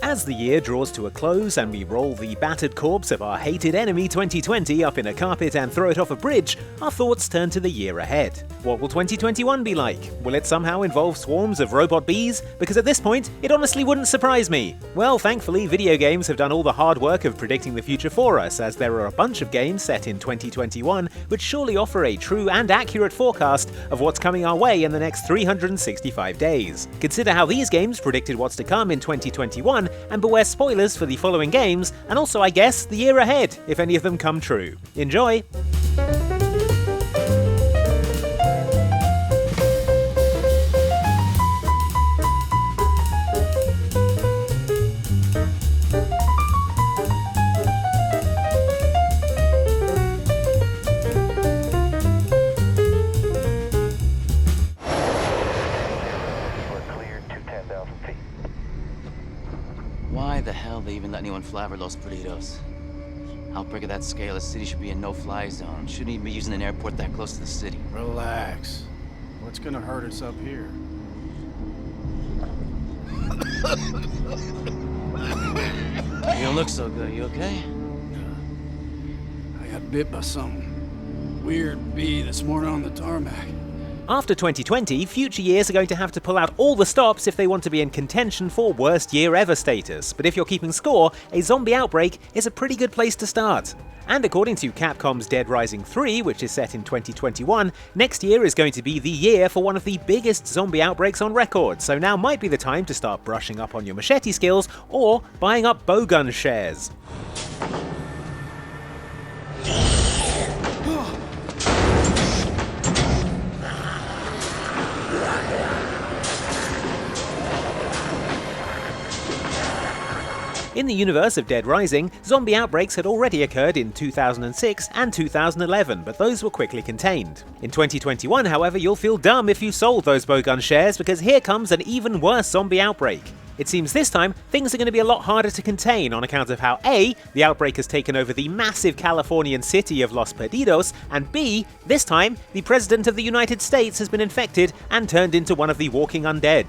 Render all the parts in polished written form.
As the year draws to a close and we roll the battered corpse of our hated enemy 2020 up in a carpet and throw it off a bridge, our thoughts turn to the year ahead. What will 2021 be like? Will it somehow involve swarms of robot bees? Because at this point, it honestly wouldn't surprise me. Well, thankfully, Videogames have done all the hard work of predicting the future for us, as there are a bunch of games set in 2021 which surely offer a true and accurate forecast of what's coming our way in the next 365 days. Consider how these games predicted what's to come in 2021, and beware spoilers for the following games, and also, I guess, the year ahead, if any of them come true. Enjoy! Why the hell they even let anyone fly over Los Perdidos? Outbreak of that scale, the city should be a no-fly zone. Shouldn't even be using an airport that close to the city. Relax. What's gonna hurt us up here? You don't look so good. You okay? I got bit by some weird bee this morning on the tarmac. After 2020, future years are going to have to pull out all the stops if they want to be in contention for worst year ever status, but if you're keeping score, a zombie outbreak is a pretty good place to start. And according to Capcom's Dead Rising 3, which is set in 2021, next year is going to be the year for one of the biggest zombie outbreaks on record, so now might be the time to start brushing up on your machete skills or buying up bowgun shares. In the universe of Dead Rising, zombie outbreaks had already occurred in 2006 and 2011, but those were quickly contained. In 2021, however, you'll feel dumb if you sold those bowgun shares, because here comes an even worse zombie outbreak. It seems this time, things are going to be a lot harder to contain on account of how A, the outbreak has taken over the massive Californian city of Los Perdidos, and B, this time, the President of the United States has been infected and turned into one of the walking undead.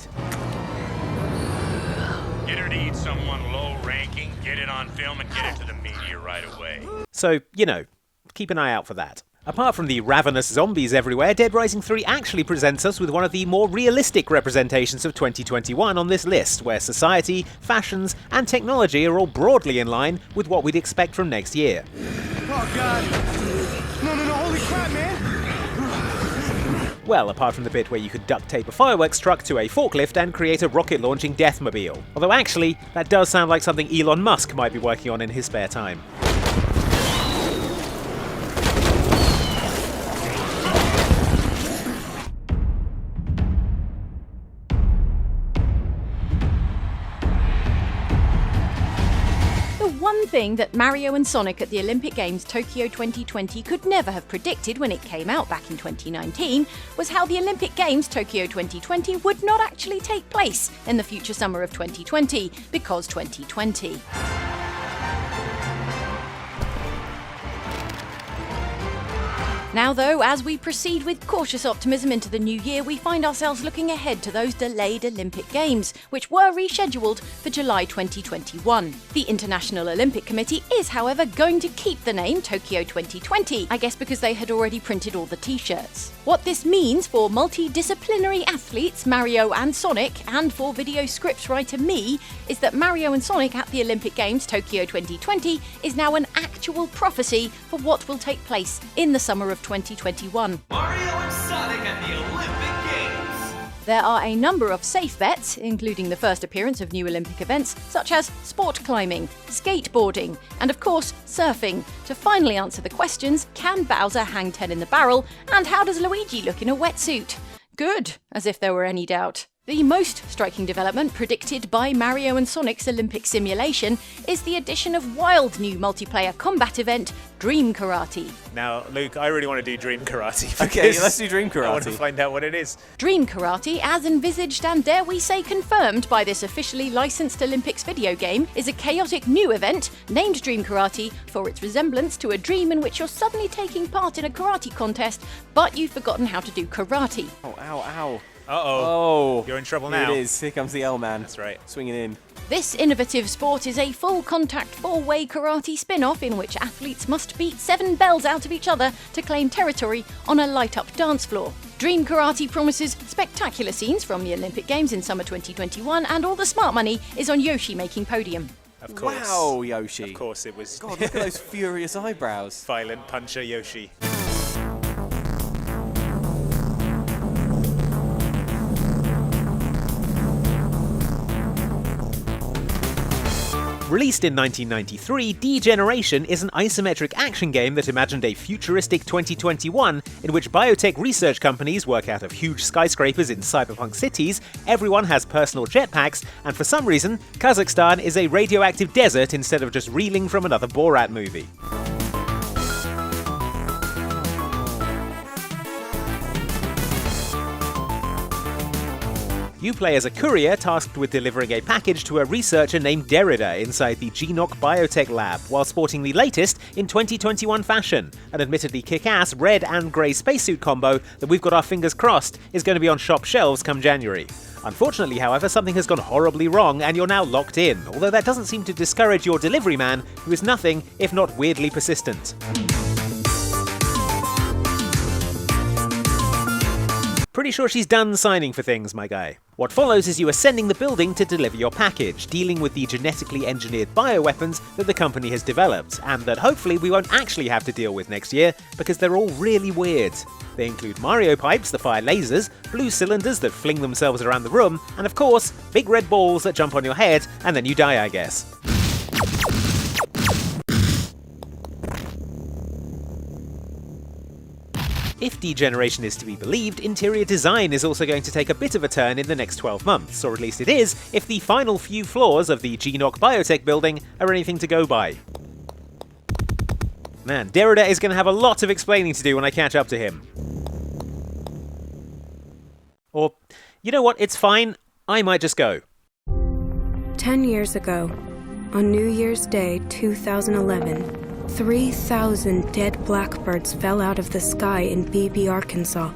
Get her to eat someone low-ranking, get it on film, and get it to the media right away. So, keep an eye out for that. Apart from the ravenous zombies everywhere, Dead Rising 3 actually presents us with one of the more realistic representations of 2021 on this list, where society, fashions, and technology are all broadly in line with what we'd expect from next year. Oh god! No, holy crap, man! Well, apart from the bit where you could duct tape a fireworks truck to a forklift and create a rocket-launching deathmobile. Although actually, that does sound like something Elon Musk might be working on in his spare time. One thing that Mario and Sonic at the Olympic Games Tokyo 2020 could never have predicted when it came out back in 2019 was how the Olympic Games Tokyo 2020 would not actually take place in the future summer of 2020, because 2020. Now though, as we proceed with cautious optimism into the new year, we find ourselves looking ahead to those delayed Olympic Games, which were rescheduled for July 2021. The International Olympic Committee is, however, going to keep the name Tokyo 2020, I guess because they had already printed all the t-shirts. What this means for multidisciplinary athletes Mario and Sonic, and for video scripts writer me, is that Mario and Sonic at the Olympic Games Tokyo 2020 is now an actual prophecy for what will take place in the summer of 2021. Mario and Sonic at the Olympic Games. There are a number of safe bets, including the first appearance of new Olympic events, such as sport climbing, skateboarding, and of course, surfing. To finally answer the questions, can Bowser hang 10 in the barrel, and how does Luigi look in a wetsuit? Good, as if there were any doubt. The most striking development predicted by Mario and Sonic's Olympic simulation is the addition of wild new multiplayer combat event, Dream Karate. Now, Luke, I really want to do Dream Karate. Okay, let's do Dream Karate. I want to find out what it is. Dream Karate, as envisaged and dare we say confirmed by this officially licensed Olympics video game, is a chaotic new event named Dream Karate for its resemblance to a dream in which you're suddenly taking part in a karate contest, but you've forgotten how to do karate. Oh, ow, ow. Uh-oh. You're in trouble now. Here it is. Here comes the L-man. That's right. Swinging in. This innovative sport is a full-contact four-way karate spin-off in which athletes must beat 7 bells out of each other to claim territory on a light-up dance floor. Dream Karate promises spectacular scenes from the Olympic Games in summer 2021, and all the smart money is on Yoshi making podium. Of course. Wow, Yoshi. Of course it was. God, look at those furious eyebrows. Violent puncher Yoshi. Released in 1993, D-Generation is an isometric action game that imagined a futuristic 2021 in which biotech research companies work out of huge skyscrapers in cyberpunk cities, everyone has personal jetpacks, and for some reason, Kazakhstan is a radioactive desert instead of just reeling from another Borat movie. You play as a courier tasked with delivering a package to a researcher named Derrida inside the H.A.W.X biotech lab, while sporting the latest in 2021 fashion, an admittedly kick-ass red and grey spacesuit combo that we've got our fingers crossed is going to be on shop shelves come January. Unfortunately, however, something has gone horribly wrong and you're now locked in, although that doesn't seem to discourage your delivery man, who is nothing if not weirdly persistent. Pretty sure she's done signing for things, my guy. What follows is you ascending the building to deliver your package, dealing with the genetically engineered bioweapons that the company has developed, and that hopefully we won't actually have to deal with next year, because they're all really weird. They include Mario pipes that fire lasers, blue cylinders that fling themselves around the room, and of course, big red balls that jump on your head, and then you die, I guess. If D-Generation is to be believed, interior design is also going to take a bit of a turn in the next 12 months, or at least it is, if the final few floors of the H.A.W.X biotech building are anything to go by. Man, Derrida is going to have a lot of explaining to do when I catch up to him. Or, you know what, it's fine, I might just go. 10 years ago, on New Year's Day 2011, 3,000 dead blackbirds fell out of the sky in Beebe, Arkansas.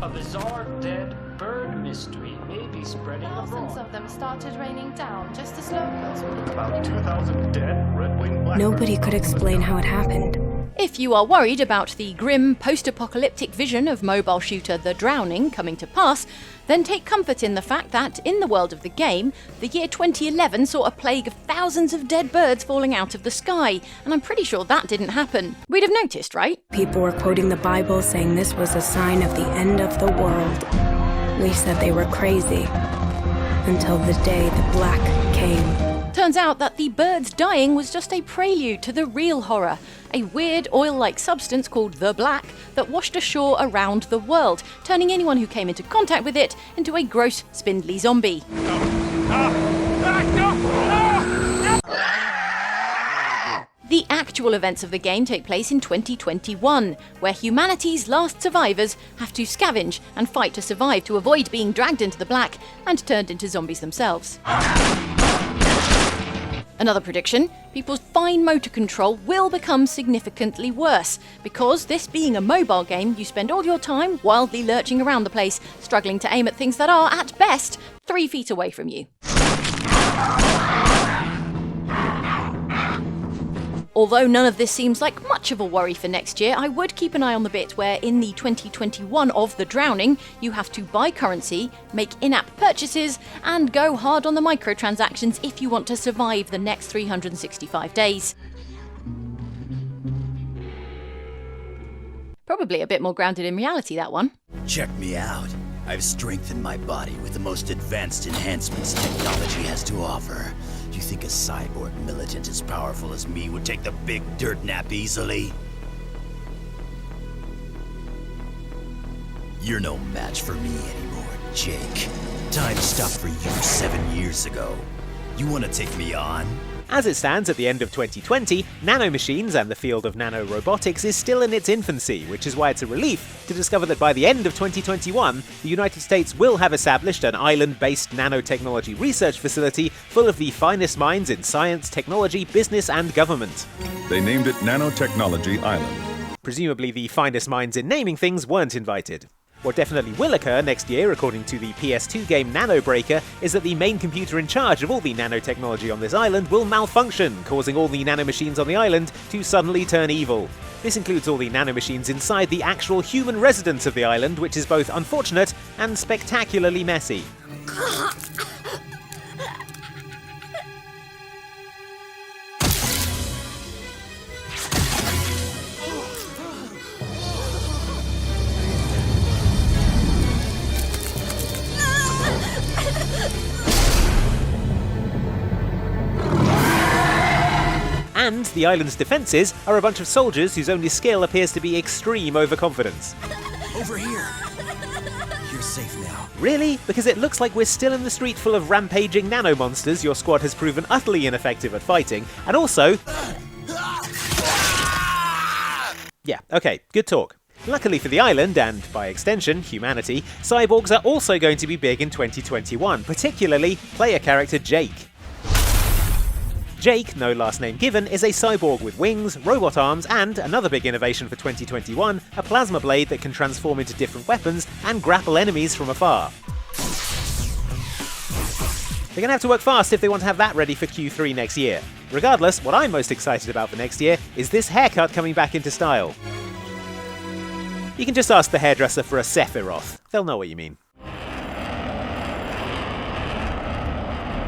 A bizarre dead bird mystery may be spreading Thousands abroad. of them started raining down, just as locals would. About 2,000 dead red-winged blackbirds. Nobody could explain how it happened. If you are worried about the grim, post-apocalyptic vision of mobile shooter The Drowning coming to pass, then take comfort in the fact that, in the world of the game, the year 2011 saw a plague of thousands of dead birds falling out of the sky, and I'm pretty sure that didn't happen. We'd have noticed, right? People were quoting the Bible saying this was a sign of the end of the world. We said they were crazy, until the day the black came. Turns out that the birds dying was just a prelude to the real horror, a weird oil-like substance called the black that washed ashore around the world, turning anyone who came into contact with it into a gross, spindly zombie. The actual events of the game take place in 2021, where humanity's last survivors have to scavenge and fight to survive to avoid being dragged into the black and turned into zombies themselves. Another prediction, people's fine motor control will become significantly worse, because this being a mobile game, you spend all your time wildly lurching around the place, struggling to aim at things that are, at best, 3 feet away from you. Although none of this seems like much of a worry for next year, I would keep an eye on the bit where in the 2021 of The Drowning, you have to buy currency, make in-app purchases, and go hard on the microtransactions if you want to survive the next 365 days. Probably a bit more grounded in reality, that one. Check me out. I've strengthened my body with the most advanced enhancements technology has to offer. You think a cyborg militant as powerful as me would take the big dirt nap easily? You're no match for me anymore, Jake. Time stopped for you 7 years ago. You want to take me on? As it stands at the end of 2020, nanomachines and the field of nanorobotics is still in its infancy, which is why it's a relief to discover that by the end of 2021, the United States will have established an island-based nanotechnology research facility full of the finest minds in science, technology, business, and government. They named it Nanotechnology Island. Presumably the finest minds in naming things weren't invited. What definitely will occur next year, according to the PS2 game Nano Breaker, is that the main computer in charge of all the nanotechnology on this island will malfunction, causing all the nanomachines on the island to suddenly turn evil. This includes all the nanomachines inside the actual human residents of the island, which is both unfortunate and spectacularly messy. And the island's defences are a bunch of soldiers whose only skill appears to be extreme overconfidence. Over here. You're safe now. Really? Because it looks like we're still in the street full of rampaging nanomonsters your squad has proven utterly ineffective at fighting, and also... Yeah, okay, good talk. Luckily for the island, and by extension, humanity, cyborgs are also going to be big in 2021, particularly player character Jake. Jake, no last name given, is a cyborg with wings, robot arms, and, another big innovation for 2021, a plasma blade that can transform into different weapons and grapple enemies from afar. They're going to have to work fast if they want to have that ready for Q3 next year. Regardless, what I'm most excited about for next year is this haircut coming back into style. You can just ask the hairdresser for a Sephiroth. They'll know what you mean.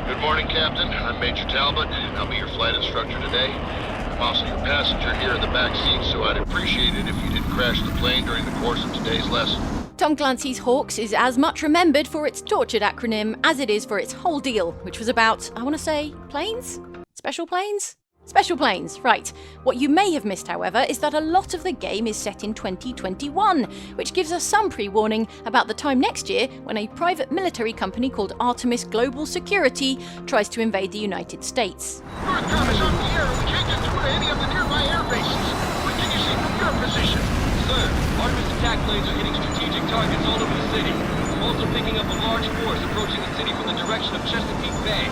Good morning, Captain. I'm Major Talbot, and I'll be your flight instructor today. I'm also your passenger here in the back seat, so I'd appreciate it if you didn't crash the plane during the course of today's lesson. Tom Clancy's H.A.W.X is as much remembered for its tortured acronym as it is for its whole deal, which was about, I want to say, planes? Special planes? Special planes, right. What you may have missed, however, is that a lot of the game is set in 2021, which gives us some pre-warning about the time next year when a private military company called Artemis Global Security tries to invade the United States. Northcom is on the air. We can't get through to any of the nearby air bases. What can you see from your position? Sir, Artemis attack planes are hitting strategic targets all over the city. I'm also picking up a large force approaching the city from the direction of Chesapeake Bay.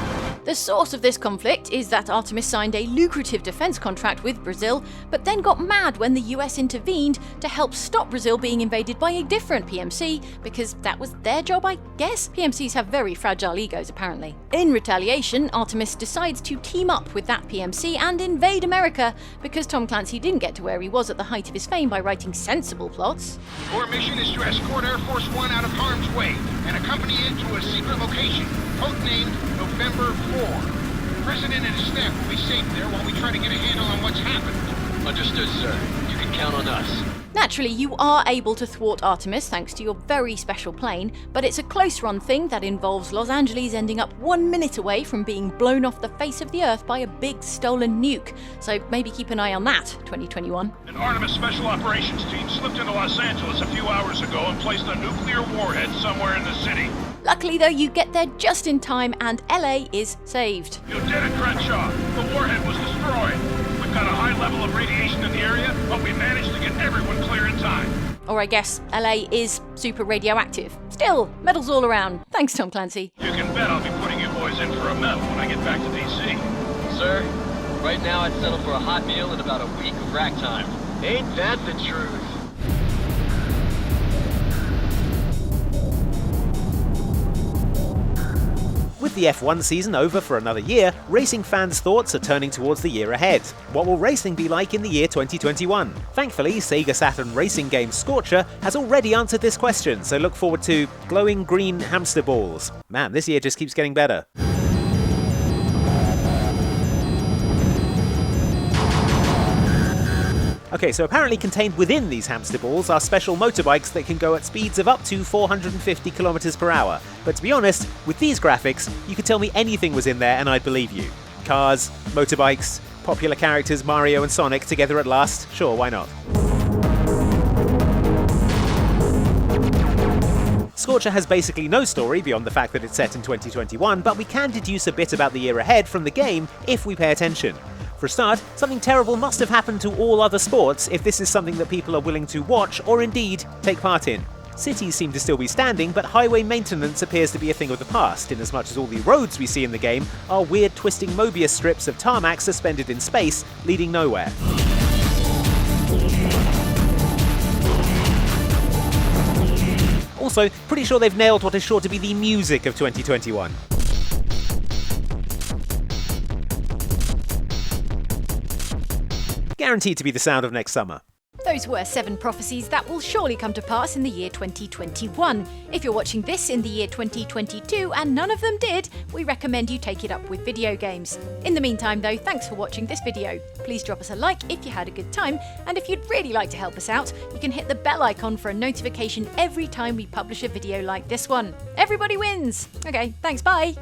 The source of this conflict is that Artemis signed a lucrative defense contract with Brazil, but then got mad when the US intervened to help stop Brazil being invaded by a different PMC, because that was their job, I guess? PMCs have very fragile egos, apparently. In retaliation, Artemis decides to team up with that PMC and invade America, because Tom Clancy didn't get to where he was at the height of his fame by writing sensible plots. Your mission is to escort Air Force One out of harm's way and accompany it to a secret location, codenamed November 4. The President and his staff will be safe there while we try to get a handle on what's happened. Understood, sir. You can count on us. Naturally, you are able to thwart Artemis thanks to your very special plane, but it's a close-run thing that involves Los Angeles ending up 1 minute away from being blown off the face of the Earth by a big stolen nuke. So maybe keep an eye on that, 2021. An Artemis Special Operations team slipped into Los Angeles a few hours ago and placed a nuclear warhead somewhere in the city. Luckily though, you get there just in time and LA is saved. You did it, Crenshaw. The warhead was destroyed. We've got a high level of radiation in the area, but we managed to get everyone clear in time. Or I guess LA is super radioactive. Still, medals all around. Thanks, Tom Clancy. You can bet I'll be putting you boys in for a medal when I get back to DC. Sir, right now I'd settle for a hot meal and about a week of rack time. Ain't that the truth? With the F1 season over for another year, racing fans' thoughts are turning towards the year ahead. What will racing be like in the year 2021? Thankfully, Sega Saturn racing game Scorcher has already answered this question, so look forward to glowing green hamster balls. Man, this year just keeps getting better. Okay, so apparently contained within these hamster balls are special motorbikes that can go at speeds of up to 450 kilometers per hour. But to be honest, with these graphics, you could tell me anything was in there and I'd believe you. Cars, motorbikes, popular characters Mario and Sonic together at last, sure, why not? Scorcher has basically no story beyond the fact that it's set in 2021, but we can deduce a bit about the year ahead from the game if we pay attention. For a start, something terrible must have happened to all other sports if this is something that people are willing to watch or indeed take part in. Cities seem to still be standing, but highway maintenance appears to be a thing of the past, inasmuch as all the roads we see in the game are weird twisting Mobius strips of tarmac suspended in space, leading nowhere. Also, pretty sure they've nailed what is sure to be the music of 2021. Guaranteed to be the sound of next summer. Those were 7 prophecies that will surely come to pass in the year 2021. If you're watching this in the year 2022 and none of them did, we recommend you take it up with video games. In the meantime though, thanks for watching this video. Please drop us a like if you had a good time, and if you'd really like to help us out, you can hit the bell icon for a notification every time we publish a video like this one. Everybody wins! Okay, thanks, bye!